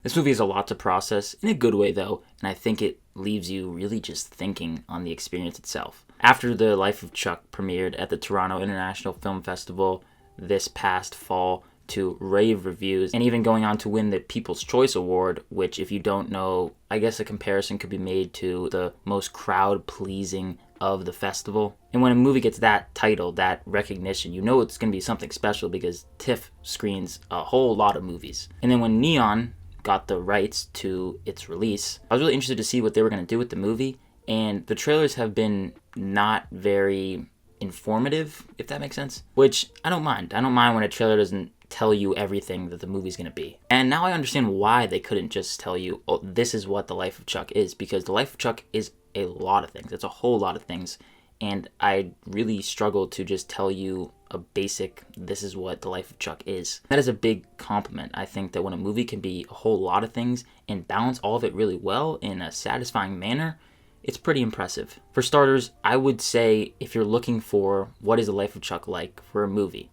This movie has a lot to process, in a good way though, and I think it leaves you really just thinking on the experience itself. After The Life of Chuck premiered at the Toronto International Film Festival this past fall to rave reviews, and even going on to win the People's Choice Award, which, if you don't know, I guess a comparison could be made to the most crowd-pleasing of the festival. And when a movie gets that title, that recognition, you know it's going to be something special because TIFF screens a whole lot of movies. And then when Neon got the rights to its release, I was really interested to see what they were going to do with the movie, and the trailers have been not very informative, if that makes sense, which I don't mind. I don't mind when a trailer doesn't tell you everything that the movie's going to be. And now I understand why they couldn't just tell you, oh, this is what The Life of Chuck is, because The Life of Chuck is a lot of things. It's a whole lot of things. And I really struggle to just tell you a basic, this is what The Life of Chuck is. That is a big compliment. I think that when a movie can be a whole lot of things and balance all of it really well in a satisfying manner, it's pretty impressive. For starters, I would say if you're looking for what is The Life of Chuck like for a movie,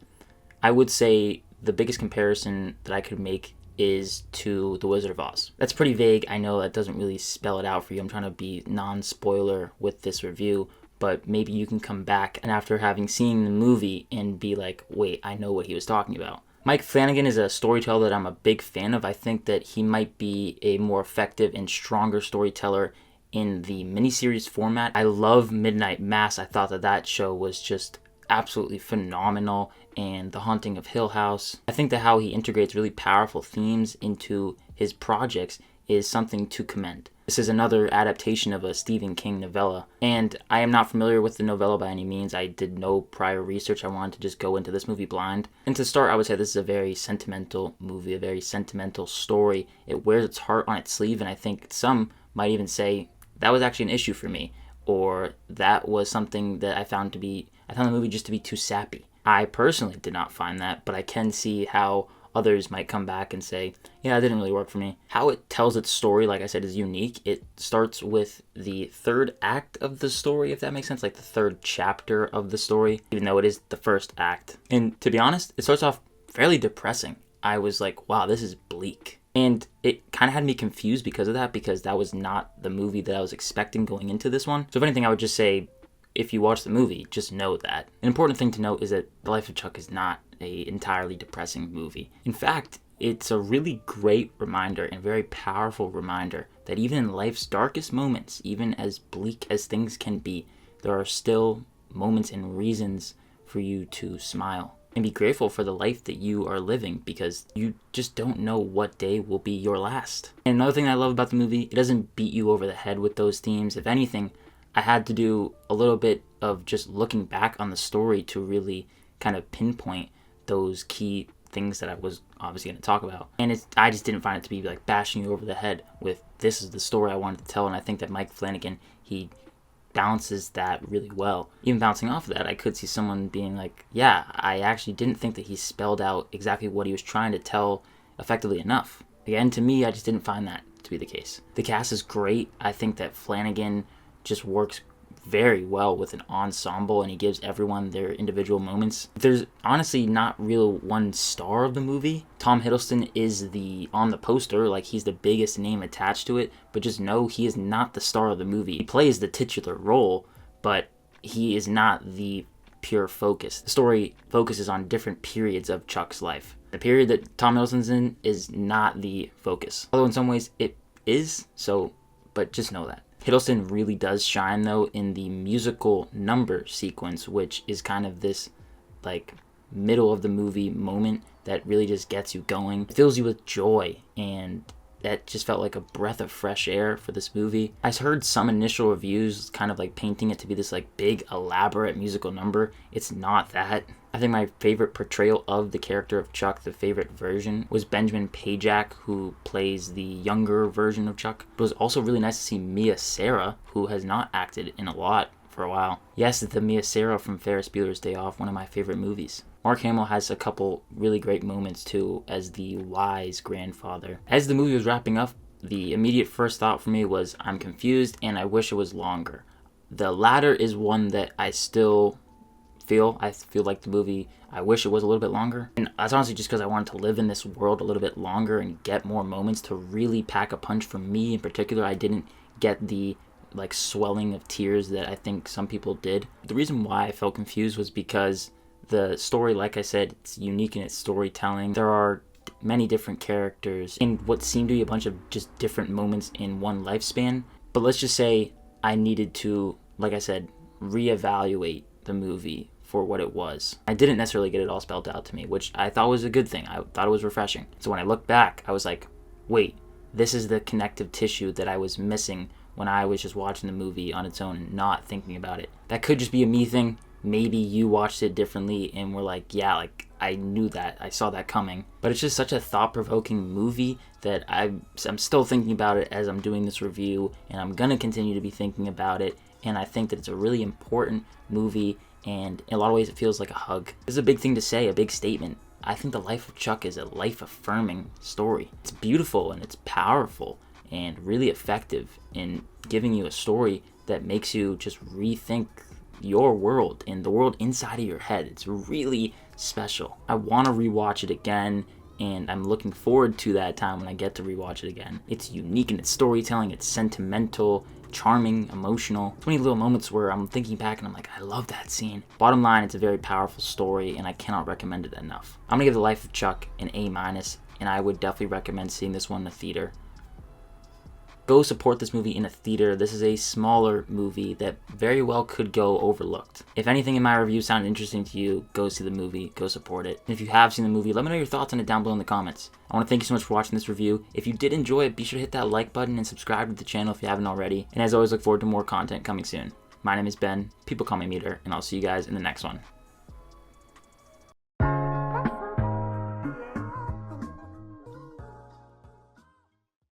I would say the biggest comparison that I could make is to The Wizard of Oz. That's pretty vague. I know that doesn't really spell it out for you. I'm trying to be non-spoiler with this review, but maybe you can come back and after having seen the movie and be like, wait, I know what he was talking about. Mike Flanagan is a storyteller that I'm a big fan of. I think that he might be a more effective and stronger storyteller in the miniseries format. I love Midnight Mass. I thought that show was just absolutely phenomenal, and The Haunting of Hill House. I think that how he integrates really powerful themes into his projects is something to commend. This is another adaptation of a Stephen King novella, and I am not familiar with the novella by any means. I did no prior research. I wanted to just go into this movie blind. And to start, I would say this is a very sentimental movie, a very sentimental story. It wears its heart on its sleeve, and I think some might even say that was actually an issue for me, or that was something that I found the movie just to be too sappy. I personally did not find that, but I can see how others might come back and say, yeah, it didn't really work for me. How it tells its story, like I said, is unique. It starts with the third act of the story, if that makes sense, like the third chapter of the story, even though it is the first act. And to be honest, it starts off fairly depressing. I was like, wow, this is bleak. And it kind of had me confused because of that, because that was not the movie that I was expecting going into this one. So if anything, I would just say, if you watch the movie, just know that. An important thing to note is that The Life of Chuck is not an entirely depressing movie. In fact, it's a really great reminder and very powerful reminder that even in life's darkest moments, even as bleak as things can be, there are still moments and reasons for you to smile and be grateful for the life that you are living, because you just don't know what day will be your last. And another thing I love about the movie, it doesn't beat you over the head with those themes. If anything, I had to do a little bit of just looking back on the story to really kind of pinpoint those key things that I was obviously going to talk about. And I just didn't find it to be like bashing you over the head with, this is the story I wanted to tell. And I think that Mike Flanagan, he balances that really well. Even bouncing off of that, I could see someone being like, yeah, I actually didn't think that he spelled out exactly what he was trying to tell effectively enough. Again, to me, I just didn't find that to be the case. The cast is great. I think that Flanagan just works very well with an ensemble, and he gives everyone their individual moments. There's honestly not real one star of the movie. Tom Hiddleston is on the poster, like he's the biggest name attached to it, but just know he is not the star of the movie. He plays the titular role, but he is not the pure focus. The story focuses on different periods of Chuck's life. The period that Tom Hiddleston's in is not the focus, although in some ways it is, but just know that. Hiddleston really does shine, though, in the musical number sequence, which is kind of this, like, middle of the movie moment that really just gets you going. It fills you with joy, and that just felt like a breath of fresh air for this movie. I heard some initial reviews kind of like painting it to be this like big, elaborate musical number. It's not that. I think my favorite portrayal of the character of Chuck, the favorite version, was Benjamin Pajak, who plays the younger version of Chuck. It was also really nice to see Mia Sara, who has not acted in a lot for a while. Yes, the Mia Sara from Ferris Bueller's Day Off, one of my favorite movies. Mark Hamill has a couple really great moments too as the wise grandfather. As the movie was wrapping up, the immediate first thought for me was, I'm confused and I wish it was longer. The latter is one that I still feel. I feel like the movie, I wish it was a little bit longer. And that's honestly just because I wanted to live in this world a little bit longer and get more moments to really pack a punch. For me in particular, I didn't get the like swelling of tears that I think some people did. The reason why I felt confused was because the story, like I said, it's unique in its storytelling. There are many different characters in what seemed to be a bunch of just different moments in one lifespan. But let's just say I needed to, like I said, reevaluate the movie for what it was. I didn't necessarily get it all spelled out to me, which I thought was a good thing. I thought it was refreshing. So when I look back, I was like, wait, this is the connective tissue that I was missing when I was just watching the movie on its own and not thinking about it. That could just be a me thing. Maybe you watched it differently and were like, yeah, like I knew that, I saw that coming. But it's just such a thought-provoking movie that I'm still thinking about it as I'm doing this review, and I'm gonna continue to be thinking about it. And I think that it's a really important movie, and in a lot of ways it feels like a hug. This is a big thing to say, a big statement. I think The Life of Chuck is a life-affirming story. It's beautiful and it's powerful and really effective in giving you a story that makes you just rethink your world and the world inside of your head. It's really special. I want to rewatch it again, and I'm looking forward to that time when I get to rewatch it again. It's unique in its storytelling, it's sentimental, charming, emotional. So many little moments where I'm thinking back and I'm like, I love that scene. Bottom line, it's a very powerful story and I cannot recommend it enough. I'm gonna give The Life of Chuck an A-, and I would definitely recommend seeing this one in the theater. Go support this movie in a theater. This is a smaller movie that very well could go overlooked. If anything in my review sounded interesting to you, go see the movie, go support it. And if you have seen the movie, let me know your thoughts on it down below in the comments. I want to thank you so much for watching this review. If you did enjoy it, be sure to hit that like button and subscribe to the channel if you haven't already. And as always, look forward to more content coming soon. My name is Ben, people call me Meter, and I'll see you guys in the next one.